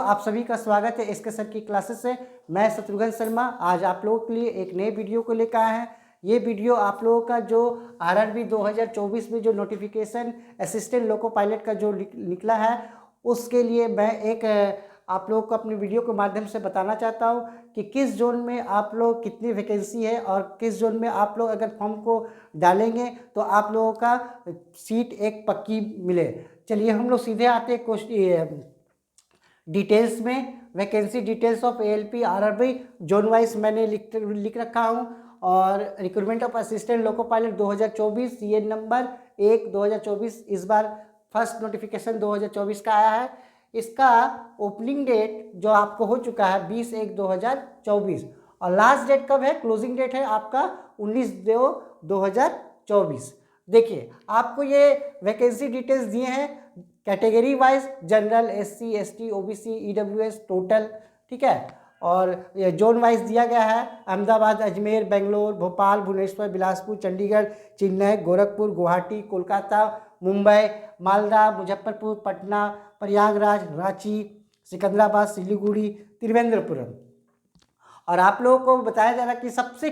आप सभी का स्वागत है इसके सर की क्लासेस से। मैं शत्रुघ्न शर्मा आज आप लोगों के लिए एक नए वीडियो को लेकर आए हैं। ये वीडियो आप लोगों का जो आरआरबी 2024 में जो नोटिफिकेशन असिस्टेंट लोको पायलट का जो निकला है उसके लिए मैं एक आप लोगों को अपने वीडियो के माध्यम से बताना चाहता हूँ कि किस जोन में आप लोग कितनी वैकेंसी है और किस जोन में आप लोग अगर फॉर्म को डालेंगे तो आप लोगों का सीट एक पक्की मिले। चलिए हम लोग सीधे आते हैं क्वेश्चन डिटेल्स में। Vacancy details of ALP RRB zone wise मैंने लिख रखा हूँ और recruitment of assistant loco pilot 2024 ये नंबर 1 2024 इस बार फर्स्ट नोटिफिकेशन 2024 का आया है। इसका ओपनिंग डेट जो आपको हो चुका है 20/1/2024 और लास्ट डेट कब है, क्लोजिंग डेट है आपका 19/2/2024। देखिए आपको ये वैकेंसी डिटेल्स दिए हैं category wise, general, SC, ST, OBC, EWS total, ठीक है। और ये जोन वाइज दिया गया है अहमदाबाद, अजमेर, बेंगलोर, भोपाल, भुवनेश्वर, बिलासपुर, चंडीगढ़, चेन्नई, गोरखपुर, गुवाहाटी, कोलकाता, मुंबई, मालदा, मुजफ्फरपुर, पटना, प्रयागराज, रांची, सिकंदराबाद, सिलीगुड़ी, त्रिवेंद्रपुरम। और आप लोगों को बताया जा रहा है कि सबसे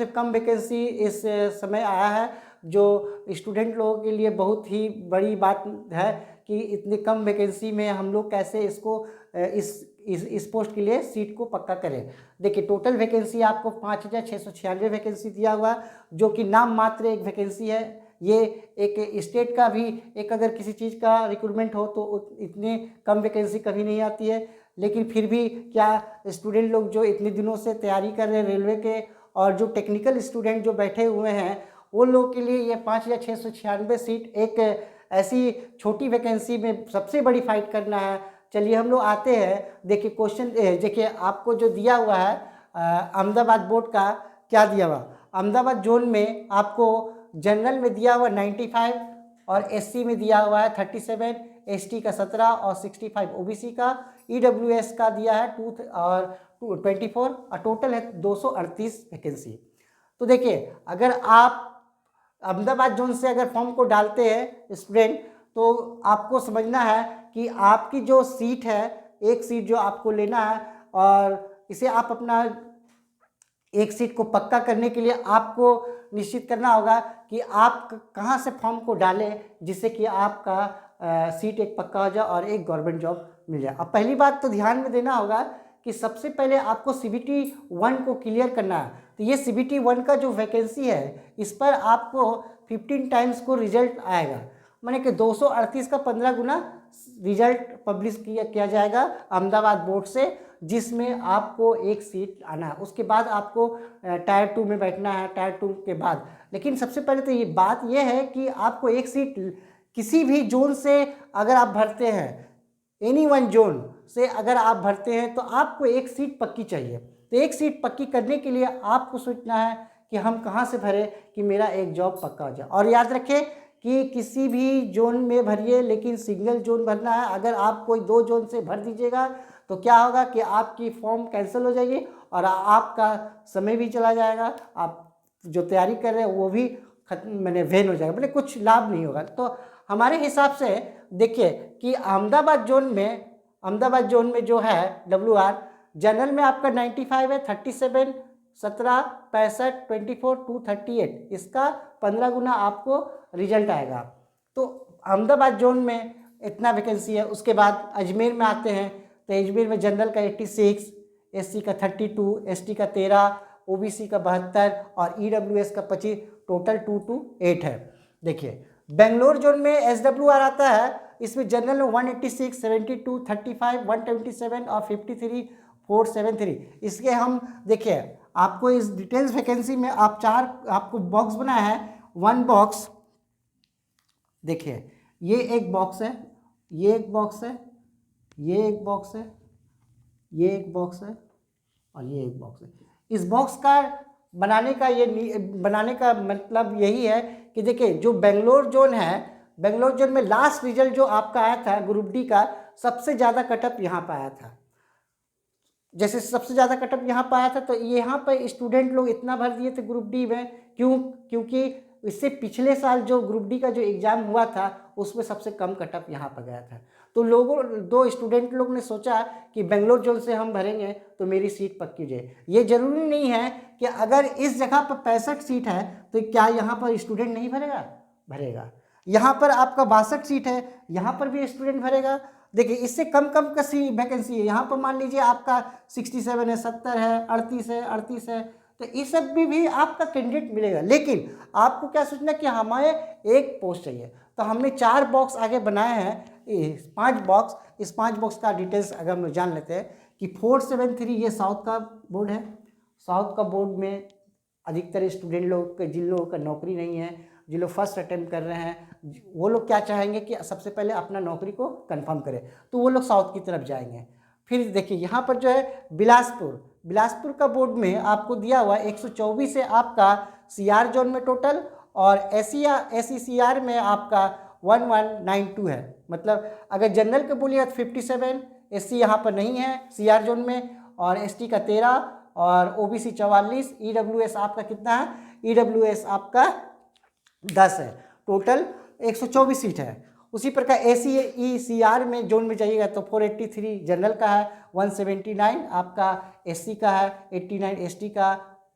कम वैकेंसी इस समय आया है, जो स्टूडेंट लोगों के लिए बहुत ही बड़ी बात है कि इतनी कम वैकेंसी में हम लोग कैसे इसको इस पोस्ट के लिए सीट को पक्का करें। देखिए टोटल वैकेंसी आपको 5696 वैकेंसी दिया हुआ, जो कि नाम मात्र एक वैकेंसी है। ये एक स्टेट का भी एक अगर किसी चीज़ का रिक्रूटमेंट हो तो इतनी कम वैकेंसी कभी नहीं आती है, लेकिन फिर भी क्या स्टूडेंट लोग जो इतने दिनों से तैयारी कर रहे हैं रेलवे के और जो टेक्निकल स्टूडेंट जो बैठे हुए हैं वो लोग के लिए ये 5696 सीट एक ऐसी छोटी वैकेंसी में सबसे बड़ी फाइट करना है। चलिए हम लोग आते हैं। देखिए क्वेश्चन देखिए आपको जो दिया हुआ है अहमदाबाद बोर्ड का क्या दिया हुआ। अहमदाबाद जोन में आपको जनरल में दिया हुआ 95 और एससी में दिया हुआ है 37, एसटी का 17 और 65, ओबीसी का, ईडब्ल्यूएस का दिया है 24 और टोटल है 238 वैकेंसी। तो देखिए अगर आप अहमदाबाद जोन से अगर फॉर्म को डालते हैं स्टूडेंट तो आपको समझना है कि आपकी जो सीट है, एक सीट जो आपको लेना है और इसे आप अपना एक सीट को पक्का करने के लिए आपको निश्चित करना होगा कि आप कहां से फॉर्म को डालें जिससे कि आपका सीट एक पक्का हो जाए और एक गवर्नमेंट जॉब मिल जाए। अब पहली बात तो ध्यान में देना होगा कि सबसे पहले आपको CBT 1 को क्लियर करना है। तो ये CBT 1 का जो वैकेंसी है इस पर आपको 15 टाइम्स को रिजल्ट आएगा, माने कि 238 का 15 गुना रिजल्ट पब्लिश किया जाएगा अहमदाबाद बोर्ड से, जिसमें आपको एक सीट आना है। उसके बाद आपको टायर 2 में बैठना है, टायर 2 के बाद। लेकिन सबसे पहले तो ये बात यह है कि आपको एक सीट किसी भी जोन से अगर आप भरते हैं, एनी वन जोन से अगर आप भरते हैं तो आपको एक सीट पक्की चाहिए। तो एक सीट पक्की करने के लिए आपको सोचना है कि हम कहाँ से भरें कि मेरा एक जॉब पक्का हो जाए। और याद रखें कि किसी भी जोन में भरिए लेकिन सिंगल जोन भरना है। अगर आप कोई 2 जोन से भर दीजिएगा तो क्या होगा कि आपकी फॉर्म कैंसिल हो जाएगी और आपका समय भी चला जाएगा, आप जो तैयारी कर रहे हैं वो भी खत्म वेन हो जाएगा, मतलब कुछ लाभ नहीं होगा। तो हमारे हिसाब से देखिए कि अहमदाबाद जोन में जो है WR जनरल में आपका 95 है, 37, 17, 65, 24, 238, इसका 15 गुना आपको रिजल्ट आएगा। तो अहमदाबाद जोन में इतना वैकेंसी है। उसके बाद अजमेर में आते हैं तो अजमेर में जनरल का 86, एससी का 32, एसटी का 13, ओबीसी का 72 और ईडब्ल्यूएस का 25, टोटल 228 है। देखिए बेंगलोर जोन में SWR आता है, इसमें जनरल में 186, 72, 35, 127 और 53, 473। इसके हम देखिए आपको इस डिटेल्स वैकेंसी में आपको बॉक्स बनाया है। 1 बॉक्स देखिए, ये एक बॉक्स है, ये एक बॉक्स है, ये एक बॉक्स है, ये एक बॉक्स है और ये एक बॉक्स है। इस बॉक्स का बनाने का मतलब यही है कि देखिए जो बेंगलोर जोन है, बेंगलोर जोन में लास्ट रिजल्ट जो आपका आया था ग्रुप डी का, सबसे ज़्यादा कटअप यहाँ पर आया था। जैसे सबसे ज़्यादा कटअप यहाँ पर आया था तो यहाँ पर स्टूडेंट लोग इतना भर दिए थे ग्रुप डी में, क्योंकि इससे पिछले साल जो ग्रुप डी का जो एग्ज़ाम हुआ था उसमें सबसे कम कटअप यहाँ पर गया था। तो लोगों दो स्टूडेंट लोग ने सोचा कि बेंगलोर जोन से हम भरेंगे तो मेरी सीट पक्की हो जाए। ये जरूरी नहीं है कि अगर इस जगह पर 65 सीट है तो क्या यहाँ पर स्टूडेंट नहीं भरेगा, भरेगा। यहाँ पर आपका 62 सीट है, यहाँ पर भी स्टूडेंट भरेगा। देखिए इससे कम कम का वैकेंसी है, यहाँ पर मान लीजिए आपका 67 है, 70 है, 38 है, तो इस सब भी आपका कैंडिडेट मिलेगा। लेकिन आपको क्या सोचना कि हमें एक पोस्ट चाहिए, तो हमने 4 बॉक्स आगे बनाए हैं, 5 बॉक्स। इस 5 बॉक्स का डिटेल्स अगर हम लोग जान लेते हैं कि 473 ये साउथ का बोर्ड है। साउथ का बोर्ड में अधिकतर स्टूडेंट लोग जिन लोगों का नौकरी नहीं है, जिन लोग फर्स्ट अटेम्प्ट कर रहे हैं, वो लोग क्या चाहेंगे कि सबसे पहले अपना नौकरी को कंफर्म करें, तो वो लोग साउथ की तरफ जाएंगे। फिर देखिए यहाँ पर जो है बिलासपुर का बोर्ड में आपको दिया हुआ 124 है आपका CR जोन में टोटल, और SECR में आपका 1192 है। मतलब अगर जनरल के बोलिए तो 57, SC यहाँ पर नहीं है CR जोन में, और ST का 13 और OBC 44, EWS आपका कितना है, EWS आपका 10 है। टोटल 124 सीट है। उसी प्रकार SECR में जोन में जाइएगा तो 483 जनरल का है, 179 आपका SC का है, 89 ST का,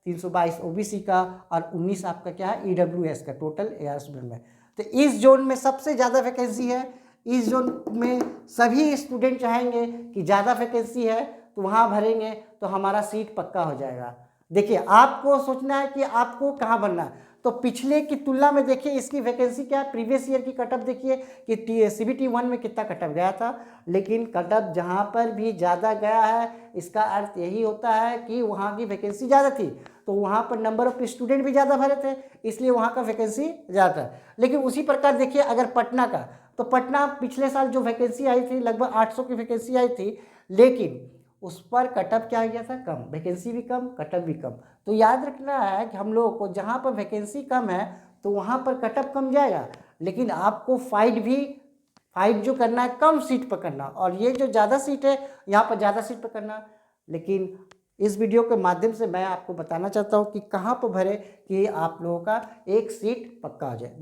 322 OBC का, और 19 आपका क्या है EWS का टोटल AR स्टूडेंट में। तो इस जोन में सबसे ज़्यादा वैकेंसी है। इस जोन में सभी स्टूडेंट चाहेंगे कि ज़्यादा वैकेंसी है तो वहाँ भरेंगे तो हमारा सीट पक्का हो जाएगा। देखिए आपको सोचना है कि आपको कहाँ भरना है, तो पिछले की तुलना में देखिए इसकी वैकेंसी क्या है। प्रीवियस ईयर की कटअप देखिए कि CBT 1 में कितना कटअप गया था, लेकिन कटअप जहाँ पर भी ज़्यादा गया है इसका अर्थ यही होता है कि वहाँ की वैकेंसी ज़्यादा थी, तो वहाँ पर नंबर ऑफ स्टूडेंट भी ज़्यादा भरे थे, इसलिए वहाँ का वैकेंसी ज़्यादा है। लेकिन उसी प्रकार देखिए अगर पटना का, तो पटना पिछले साल जो वैकेंसी आई थी लगभग 800 की वैकेंसी आई थी, लेकिन उस पर कटअप क्या आ गया था, कम, वैकेंसी भी कम, कटअप भी कम। तो याद रखना है कि हम लोगों को जहाँ पर वैकेंसी कम है तो वहाँ पर कटअप कम जाएगा, लेकिन आपको फाइट जो करना है कम सीट पर करना, और ये जो ज़्यादा सीट है यहाँ पर ज़्यादा सीट पर करना। लेकिन इस वीडियो के माध्यम से मैं आपको बताना चाहता हूँ कि कहाँ पर भरे कि आप लोगों का एक सीट पक्का हो जाए।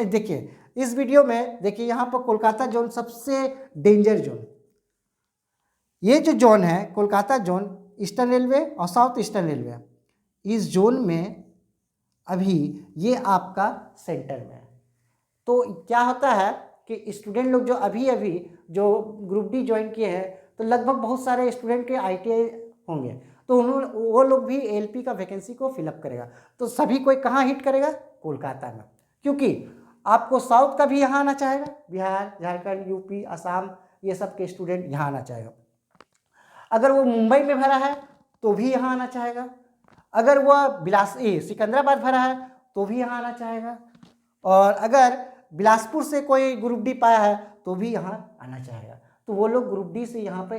देखिए इस वीडियो में देखिए यहाँ पर कोलकाता जोन सबसे डेंजर जोन, ये जो जोन है कोलकाता जोन, ईस्टर्न रेलवे और साउथ ईस्टर्न रेलवे, इस जोन में अभी ये आपका सेंटर में है। तो क्या होता है कि स्टूडेंट लोग जो अभी जो ग्रुप डी ज्वाइन किए हैं, तो लगभग बहुत सारे स्टूडेंट के ITI होंगे, तो वो लोग भी LP का वैकेंसी को फिलअप करेगा। तो सभी कोई कहाँ हिट करेगा, कोलकाता में, क्योंकि आपको साउथ का भी यहाँ आना चाहेगा, बिहार, झारखंड, UP, असम, ये सब के स्टूडेंट यहाँ आना चाहेगा। अगर वो मुंबई में भरा है तो भी यहाँ आना चाहेगा, अगर वह सिकंदराबाद भरा है तो भी यहाँ आना चाहेगा, और अगर बिलासपुर से कोई ग्रुप डी पाया है तो भी यहाँ आना चाहेगा। तो वो लोग ग्रुप डी से यहाँ पर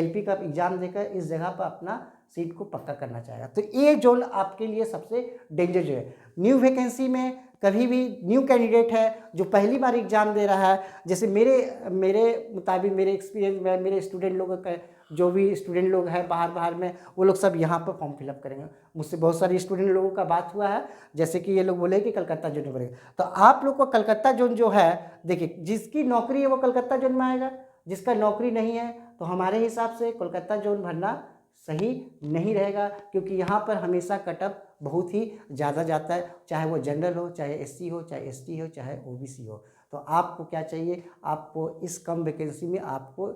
LP का एग्जाम देकर इस जगह पर अपना सीट को पक्का करना चाहेगा। तो ये जोन आपके लिए सबसे डेंजर जो है। न्यू वैकेंसी में कभी भी न्यू कैंडिडेट है जो पहली बार एग्जाम दे रहा है, जैसे मेरे मुताबिक, मेरे एक्सपीरियंस में, मेरे स्टूडेंट लोगों का, जो भी स्टूडेंट लोग हैं बाहर में, वो लोग सब यहाँ पर फॉर्म फिलअप करेंगे। मुझसे बहुत सारे स्टूडेंट लोगों का बात हुआ है, जैसे कि ये लोग बोले कि कलकत्ता जोन में भरेगा। तो आप लोग को कलकत्ता जोन जो है, देखिए जिसकी नौकरी है वो कलकत्ता जोन में आएगा, जिसका नौकरी नहीं है तो हमारे हिसाब से कोलकाता जोन भरना सही नहीं रहेगा, क्योंकि यहाँ पर हमेशा कटअप बहुत ही ज़्यादा जाता है, चाहे वो जनरल हो, चाहे SC हो, चाहे ST हो, चाहे OBC हो। तो आपको क्या चाहिए, आपको इस कम वैकेंसी में आपको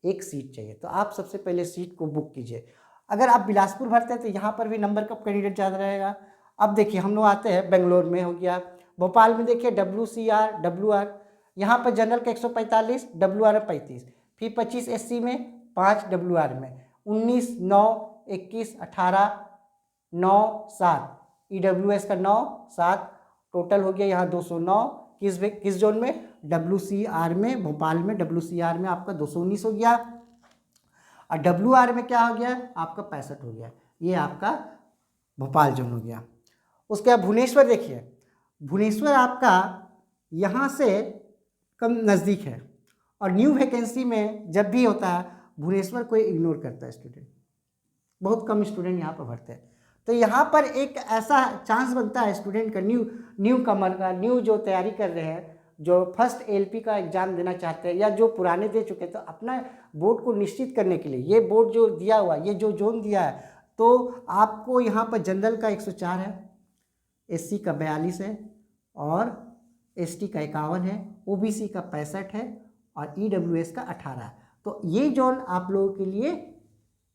एक सीट चाहिए, तो आप सबसे पहले सीट को बुक कीजिए। अगर आप बिलासपुर भरते हैं तो यहाँ पर भी नंबर का कैंडिडेट ज़्यादा रहेगा। अब देखिए हम लोग आते हैं बेंगलोर में, हो गया भोपाल में, देखिए WCR WR, यहाँ पर जनरल का 145, WR 35, फिर 25 SC में, 5 WR में, 19 9 21 18 9 7, EWS का 9 7, टोटल हो गया यहाँ 209। किस जोन में, WCR में, भोपाल में WCR में आपका 219 हो गया, और WR में क्या हो गया आपका 65 हो गया। ये आपका भोपाल जोन हो गया। उसके बाद भुवनेश्वर देखिए, भुवनेश्वर आपका यहाँ से कम नज़दीक है, और न्यू वैकेंसी में जब भी होता है भुवनेश्वर कोई इग्नोर करता है स्टूडेंट, बहुत कम स्टूडेंट यहाँ पर भरते हैं। तो यहाँ पर एक ऐसा चांस बनता है स्टूडेंट का, न्यू कमर का, न्यू जो तैयारी कर रहे हैं जो फर्स्ट एलपी का एग्ज़ाम देना चाहते हैं या जो पुराने दे चुके हैं, तो अपना बोर्ड को निश्चित करने के लिए ये बोर्ड जो दिया हुआ, ये जो जोन दिया है, तो आपको यहाँ पर जनरल का 104 है, एससी का 42 है और एसटी का 51 है, ओबीसी का 65 है और ईडब्ल्यूएस का 18 है। तो ये जोन आप लोगों के लिए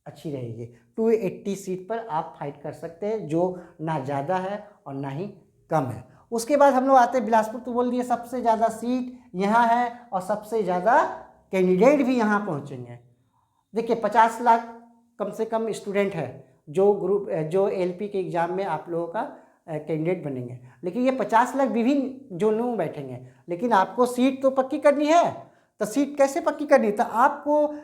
अच्छी रहेगी। 280 सीट पर आप फाइट कर सकते हैं, जो ना ज़्यादा है और ना ही कम है। उसके बाद हम लोग आते हैं बिलासपुर। तो बोल दिए सबसे ज़्यादा सीट यहाँ है और सबसे ज़्यादा कैंडिडेट भी यहाँ पहुँचेंगे। देखिए 50 लाख कम से कम स्टूडेंट है जो एलपी के एग्ज़ाम में आप लोगों का कैंडिडेट बनेंगे। लेकिन ये 50 लाख विभिन्न जोनों में बैठेंगे, लेकिन आपको सीट तो पक्की करनी है। तो सीट कैसे पक्की करनी है? तो आपको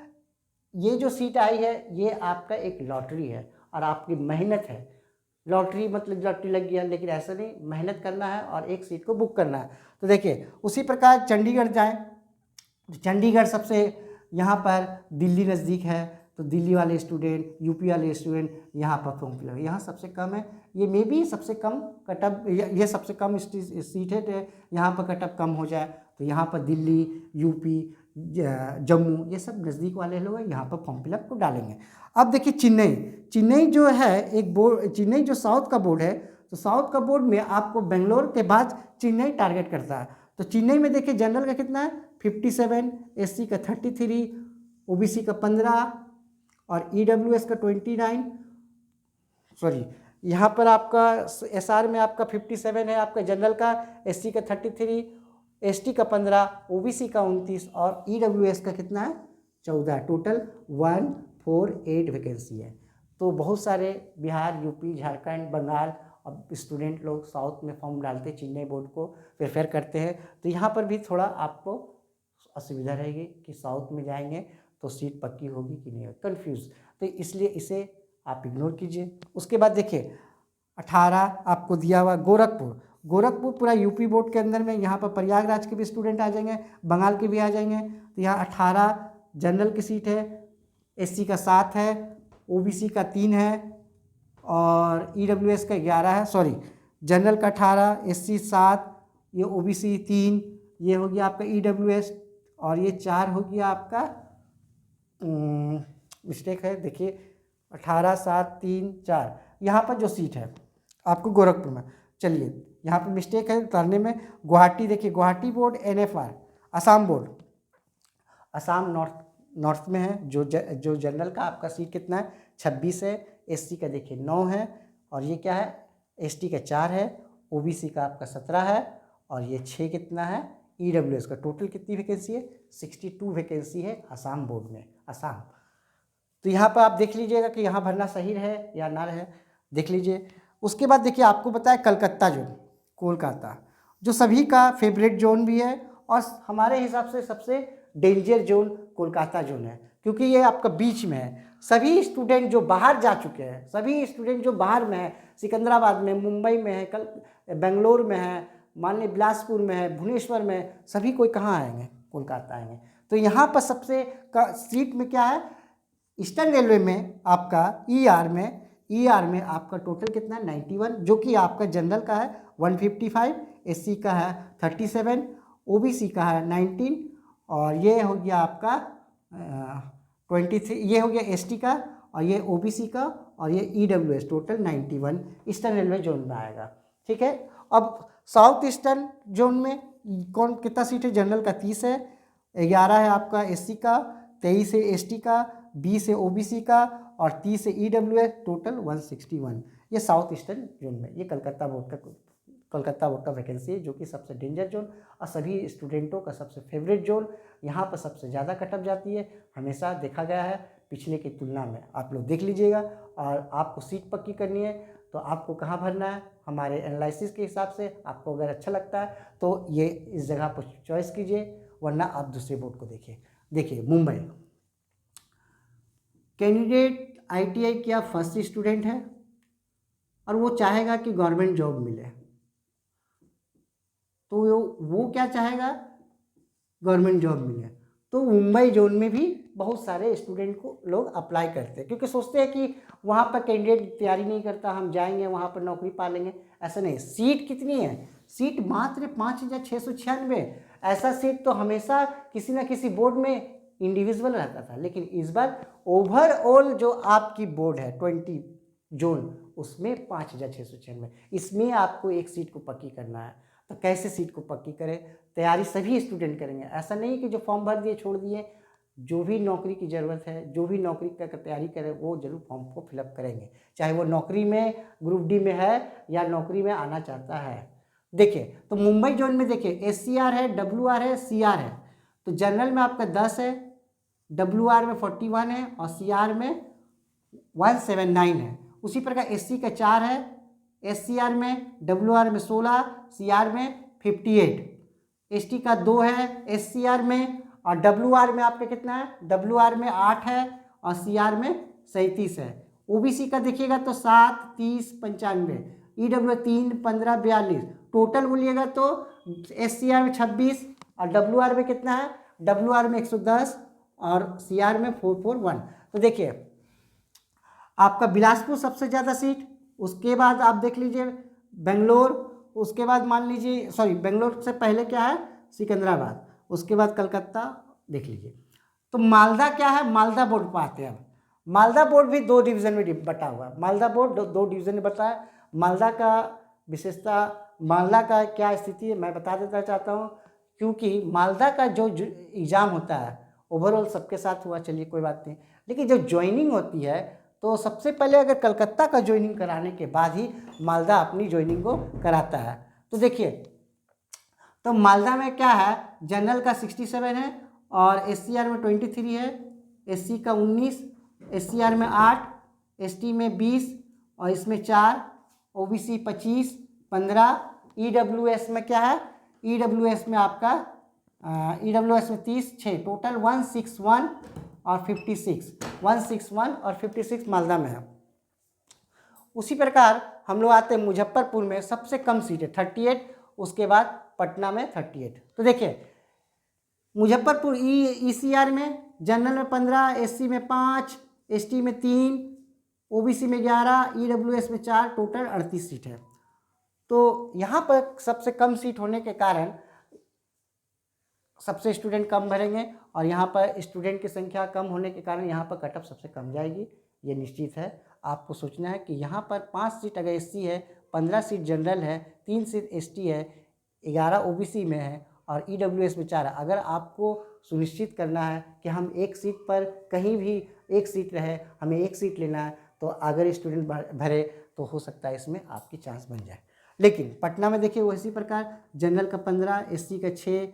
ये जो सीट आई है ये आपका एक लॉटरी है और आपकी मेहनत है। लॉटरी मतलब लॉटरी लग गया, लेकिन ऐसा नहीं, मेहनत करना है और एक सीट को बुक करना है। तो देखिए उसी प्रकार चंडीगढ़ जाएं, चंडीगढ़ सबसे यहाँ पर दिल्ली नज़दीक है, तो दिल्ली वाले स्टूडेंट, यूपी वाले स्टूडेंट यहाँ पर फॉर्म फिलअप, यहाँ सबसे कम है। ये मे भी सबसे कम कटअप, ये सबसे कम सीट है, यहाँ पर कटअप कम हो जाए। तो यहाँ पर दिल्ली, यूपी, जम्मू, ये सब नज़दीक वाले लोग हैं, यहाँ पर फॉर्म फिलअप को डालेंगे। अब देखिए चेन्नई जो है एक बोर्ड, चेन्नई जो साउथ का बोर्ड है, तो साउथ का बोर्ड में आपको बेंगलोर के बाद चेन्नई टारगेट करता है। तो चेन्नई में देखिए जनरल का कितना है 57, एससी का 33, ओबीसी का 15 और ईडब्ल्यूएस का 29, सॉरी यहाँ पर आपका एसआर में आपका 57 है आपका जनरल का, एससी का 33, एसटी का 15, ओबीसी का 29 और ईडब्ल्यूएस का कितना है 14। टोटल 148 वैकेंसी है। तो बहुत सारे बिहार, यूपी, झारखंड, बंगाल अब स्टूडेंट लोग साउथ में फॉर्म डालते हैं, चेन्नई बोर्ड को प्रेफर करते हैं। तो यहाँ पर भी थोड़ा आपको असुविधा रहेगी कि साउथ में जाएंगे तो सीट पक्की होगी कि नहीं, कंफ्यूज। तो इसलिए इसे आप इग्नोर कीजिए। उसके बाद देखिए 18 आपको दिया हुआ गोरखपुर पूरा यूपी बोर्ड के अंदर में, यहाँ पर प्रयागराज के भी स्टूडेंट आ जाएंगे, बंगाल के भी आ जाएंगे। तो यहाँ 18 जनरल की सीट है, एससी का 7 है, ओबीसी का 3 है और ईडब्ल्यूएस का 11 है। सॉरी, जनरल का 18, एससी 7, ये ओबीसी 3, ये हो गया आपका ईडब्ल्यूएस और ये 4 हो गया आपका, मिस्टेक है, देखिए 18, 7, 3, 4 यहाँ पर जो सीट है आपको गोरखपुर में। चलिए यहाँ पर मिस्टेक है उतारने में। गुवाहाटी देखिए, Guwahati board NFR, Assam board, Assam north में है। जो जनरल का आपका सीट कितना है 26 है, एससी का देखिए 9 है और ये क्या है एसटी का 4 है, ओबीसी का आपका 17 है और ये 6 कितना है ईडब्ल्यूएस का। टोटल कितनी वैकेंसी है 62 वैकेंसी है असम बोर्ड में, असम। तो यहाँ पर आप देख लीजिएगा कि यहाँ भरना सही रहे या ना रहे, देख लीजिए। उसके बाद देखिए आपको बताया कलकत्ता जोन, कोलकाता, जो सभी का फेवरेट जोन भी है और हमारे हिसाब से सबसे डेंजर जोन कोलकाता जोन है, क्योंकि ये आपका बीच में है। सभी स्टूडेंट जो बाहर जा चुके हैं, सभी स्टूडेंट जो बाहर में है, सिकंदराबाद में, मुंबई में है, कल बेंगलोर में है, मान ली बिलासपुर में है, भुवनेश्वर में, सभी कोई कहाँ आएंगे कोलकाता आएंगे। तो यहाँ पर सबसे सीट में क्या है ईस्टर्न रेलवे में आपका ईआर में आपका टोटल कितना है 91, जो कि आपका जनरल का है 155, एससी का है 37, ओबीसी का है 19 और ये हो गया आपका 23, ये हो गया एसटी का और ये ओबीसी का और ये EWS, total 91 eastern railway zone में आएगा। ठीक है। अब साउथ ईस्टर्न जोन में कितना सीट है, जनरल का 30 है, 11 है आपका एससी का, 23 है एसटी का, 20 है ओबीसी का और 30 है ईडब्ल्यूएस, टोटल 161। ये साउथ ईस्टर्न जोन में, ये कलकत्ता बोर्ड का वैकेंसी है, जो कि सबसे डेंजर जोन और सभी स्टूडेंटों का सबसे फेवरेट जोन। यहाँ पर सबसे ज़्यादा कटअप जाती है, हमेशा देखा गया है पिछले की तुलना में। आप लोग देख लीजिएगा। और आपको सीट पक्की करनी है तो आपको कहाँ भरना है, हमारे एनालिसिस के हिसाब से आपको अगर अच्छा लगता है तो ये इस जगह पर चॉइस कीजिए, वरना आप दूसरे बोर्ड को देखिए मुंबई। कैंडिडेट आईटीआई किया फर्स्ट स्टूडेंट है और वो चाहेगा कि गवर्नमेंट जॉब मिले, तो वो क्या चाहेगा, गवर्नमेंट जॉब मिले। तो मुंबई जोन में भी बहुत सारे स्टूडेंट को लोग अप्लाई करते हैं, क्योंकि सोचते हैं कि वहाँ पर कैंडिडेट तैयारी नहीं करता, हम जाएंगे वहाँ पर नौकरी पा लेंगे। ऐसा नहीं, सीट कितनी है, सीट मात्र 5696, ऐसा सीट तो हमेशा किसी न किसी बोर्ड में इंडिविजुअल रहता था, लेकिन इस बार ओवरऑल जो आपकी बोर्ड है 20 जोन, उसमें 5,696, इसमें आपको एक सीट को पक्की करना है। तो कैसे सीट को पक्की करें, तैयारी सभी स्टूडेंट करेंगे। ऐसा नहीं कि जो फॉर्म भर दिए छोड़ दिए, जो भी नौकरी की ज़रूरत है, जो भी नौकरी का तैयारी करे, वो जरूर फॉर्म को फिलअप करेंगे, चाहे वो नौकरी में ग्रुप डी में है या नौकरी में आना चाहता है। देखिए, तो मुंबई जोन में देखिए SCR है, WR है, CR है। तो जनरल में आपका 10 है, WR में 41 है और CR में 179 है। उसी प्रकार SC का 4 है, SCR में, WR में 16, CR में 58, ST का 2 है SCR में, और WR में आपके कितना है, WR में 8 है और CR में 37 है। OBC का देखिएगा तो 7, 30, 95, EW 3, 15, 42, टोटल बोलिएगा तो SCR में 26 और WR में कितना है, WR में 110 और CR में 441। तो देखिए आपका बिलासपुर सबसे ज़्यादा सीट, उसके बाद आप देख लीजिए बेंगलोर, उसके बाद मान लीजिए बेंगलोर से पहले क्या है, सिकंदराबाद, उसके बाद कलकत्ता देख लीजिए। तो मालदा क्या है, मालदा बोर्ड पर आते हैं। अब मालदा बोर्ड भी 2 डिवीज़न में बटा हुआ है। मालदा बोर्ड 2 डिवीज़न में बटा है। मालदा का विशेषता, मालदा का क्या स्थिति है मैं बता देना चाहता हूँ, क्योंकि मालदा का जो एग्ज़ाम होता है ओवरऑल सबके साथ हुआ, चलिए कोई बात नहीं, लेकिन जो ज्वाइनिंग होती है तो सबसे पहले अगर कलकत्ता का ज्वाइनिंग कराने के बाद ही मालदा अपनी ज्वाइनिंग को कराता है। तो देखिए, तो मालदा में क्या है, जनरल का 67 है और SCR में 23 है, SC का 19, SCR में 8, ST में 20 और इसमें 4, OBC 25, 15, EWS में क्या है, EWS में आपका EWS में 30, 6, टोटल 161 और 56, 161 और 56 मालदा में है। उसी प्रकार हम लोग आते हैं मुजफ्फरपुर में, सबसे कम सीट है 38, उसके बाद पटना में 38। तो देखिए मुजफ्फरपुर ECR में जनरल में 15, SC में 5, ST में 3, OBC में 11, EWS में 4, टोटल 38 सीट है। तो यहाँ पर सबसे कम सीट होने के कारण सबसे स्टूडेंट कम भरेंगे और यहाँ पर स्टूडेंट की संख्या कम होने के कारण यहाँ पर कट ऑफ सबसे कम जाएगी, ये निश्चित है। आपको सोचना है कि यहाँ पर 5 सीट अगर SC है, 15 सीट जनरल है, 3 सीट ST है, 11 OBC में है और EWS में 4 है। अगर आपको सुनिश्चित करना है कि हम एक सीट पर कहीं भी एक सीट रहे, हमें एक सीट लेना है, तो अगर स्टूडेंट भरे तो हो सकता है इसमें आपकी चांस बन जाए। लेकिन पटना में देखिए वो इसी प्रकार जनरल का 15, SC का 6,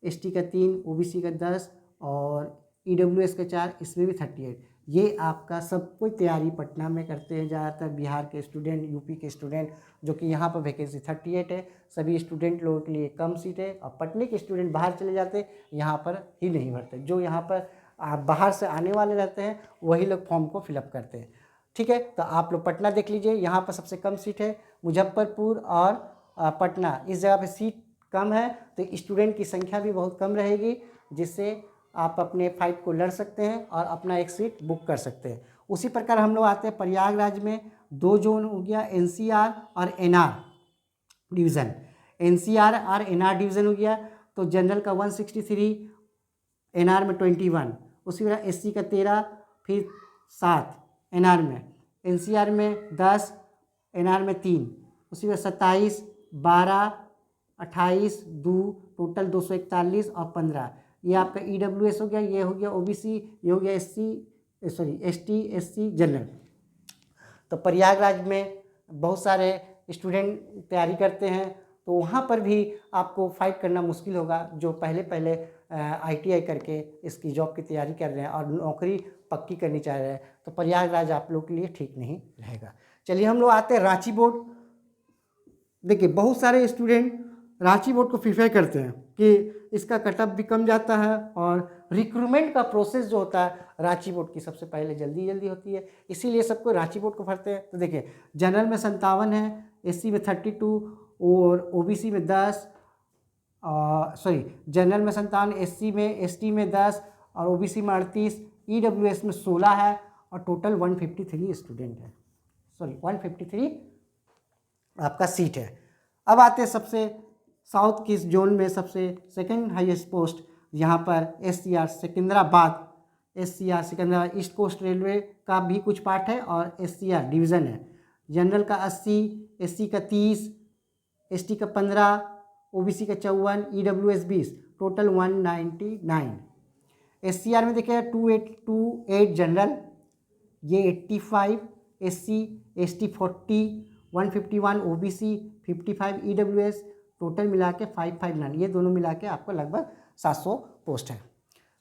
ST का 3, OBC का 10 और EWS का 4, इसमें भी 38। ये आपका सब कोई तैयारी पटना में करते हैं, ज़्यादातर बिहार के स्टूडेंट, यूपी के स्टूडेंट, जो कि यहाँ पर वैकेंसी 38 है। सभी स्टूडेंट लोगों के लिए कम सीट है और पटने के स्टूडेंट बाहर चले जाते, यहाँ पर ही नहीं भरते। जो यहाँ पर बाहर से आने वाले रहते हैं वही लोग फॉर्म को फिलअप करते हैं। ठीक है, तो आप लोग पटना देख लीजिए, यहाँ पर सबसे कम सीट है। मुजफ्फरपुर और पटना, इस जगह पर सीट कम है तो स्टूडेंट की संख्या भी बहुत कम रहेगी, जिससे आप अपने फाइट को लड़ सकते हैं और अपना एक सीट बुक कर सकते हैं। उसी प्रकार हम लोग आते हैं प्रयागराज में, 2 जोन हो गया, NCR और NR डिवीज़न। NCR और NR डिवीज़न हो गया, तो जनरल का 163, NR में 21, उसी तरह SC का 13, फिर 7 NR में, NCR में 10, NR में 3, उसी तरह 27, 12, 28, 2, टोटल 241 और 15। ये आपका EWS हो गया, ये हो गया OBC, ये हो गया ST, SC जनरल। तो प्रयागराज में बहुत सारे स्टूडेंट तैयारी करते हैं, तो वहाँ पर भी आपको फाइट करना मुश्किल होगा, जो पहले ITI करके इसकी जॉब की तैयारी कर रहे हैं और नौकरी पक्की करनी चाह रहे हैं, तो प्रयागराज आप लोग के लिए ठीक नहीं रहेगा। चलिए हम लोग आते हैं रांची बोर्ड। देखिए बहुत सारे स्टूडेंट रांची बोर्ड को प्रीफर करते हैं कि इसका कटअप भी कम जाता है और रिक्रूटमेंट का प्रोसेस जो होता है रांची बोर्ड की सबसे पहले जल्दी होती है, इसीलिए सबको रांची बोर्ड को भरते हैं। तो देखिए जनरल में 57 है, SC में 32 और OBC में 10, जनरल में 57, SC में ST में 10 और OBC में 38, EWS में 16 है और टोटल 153 स्टूडेंट है, 153 आपका सीट है। अब आते हैं सबसे साउथ किस जोन में सबसे सेकंड हाईएस्ट पोस्ट, यहाँ पर SCR Secunderabad, SCR Secunderabad East Coast Railway का भी कुछ पार्ट है और SCR डिवीज़न है। जनरल का 80, SC का 30, ST का 15, OBC का 54, EWS 20, टोटल 199। SCR में देखिए 2828 जनरल, ये 85, SC ST 40, 151 OBC, 55 EWS, total मिला के 559। ये दोनों मिला के आपको लगभग 700 पोस्ट है।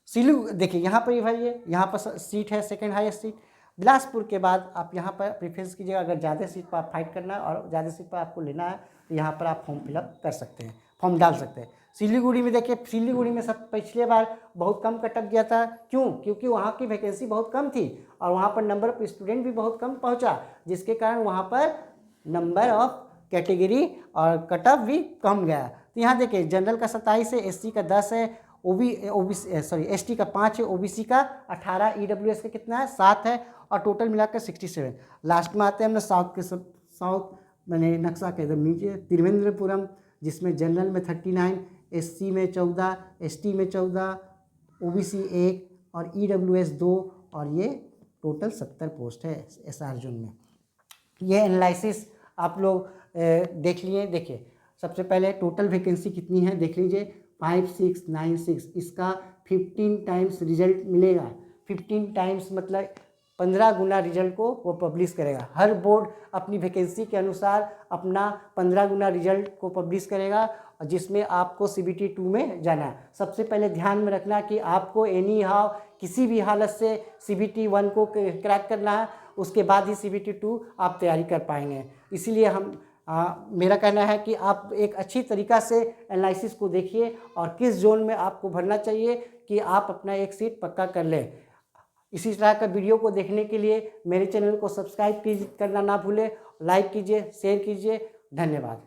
सिलू देखिए यहाँ पर भाई यहाँ पर सीट है सेकंड हाईएस्ट सीट। बिलासपुर के बाद आप यहाँ पर प्रेफरेंस कीजिएगा, अगर ज़्यादा सीट पर आप फाइट करना है और ज़्यादा सीट पर आपको लेना है तो यहाँ पर आप फॉर्म फिलअप कर सकते हैं, फॉर्म डाल सकते हैं। सिलीगुड़ी में देखिए, सिलीगुड़ी में सब पिछले बार बहुत कम कटअप गया था, क्यों? क्योंकि वहाँ की वैकेंसी बहुत कम थी और वहाँ पर नंबर ऑफ स्टूडेंट भी बहुत कम पहुँचा, जिसके कारण वहाँ पर नंबर ऑफ कैटेगरी और कटअप भी कम गया। तो यहाँ देखिए जनरल का 27 है, SC का 10 है, ST का 5 है, OBC का 18, EWS का कितना है 7 है और टोटल मिलाकर 67। लास्ट में आते हैं हम साउथ के साउथ मैंने नक्शा के एकदम नीचे तिरुवनंतपुरम, जिसमें जनरल में 39, SC में 14, ST में 14, OBC 1 और EWS 2 और ये टोटल 70 पोस्ट है SR जोन में। ये एनालिसिस आप लोग देख लिए। देखिए सबसे पहले टोटल वैकेंसी कितनी है देख लीजिए, 5696। इसका 15 टाइम्स रिजल्ट मिलेगा। 15 टाइम्स मतलब 15 गुना रिजल्ट को वो पब्लिश करेगा। हर बोर्ड अपनी वैकेंसी के अनुसार अपना 15 गुना रिजल्ट को पब्लिश करेगा, जिसमें आपको CBT 2 में जाना है। सबसे पहले ध्यान में रखना कि आपको एनी हाउ किसी भी हालत से CBT 1 को क्रैक करना है, उसके बाद ही CBT 2 आप तैयारी कर पाएंगे। इसीलिए मेरा कहना है कि आप एक अच्छी तरीक़ा से एनालिसिस को देखिए और किस जोन में आपको भरना चाहिए कि आप अपना एक सीट पक्का कर लें। इसी तरह का वीडियो को देखने के लिए मेरे चैनल को सब्सक्राइब करना ना भूलें, लाइक कीजिए, शेयर कीजिए। धन्यवाद।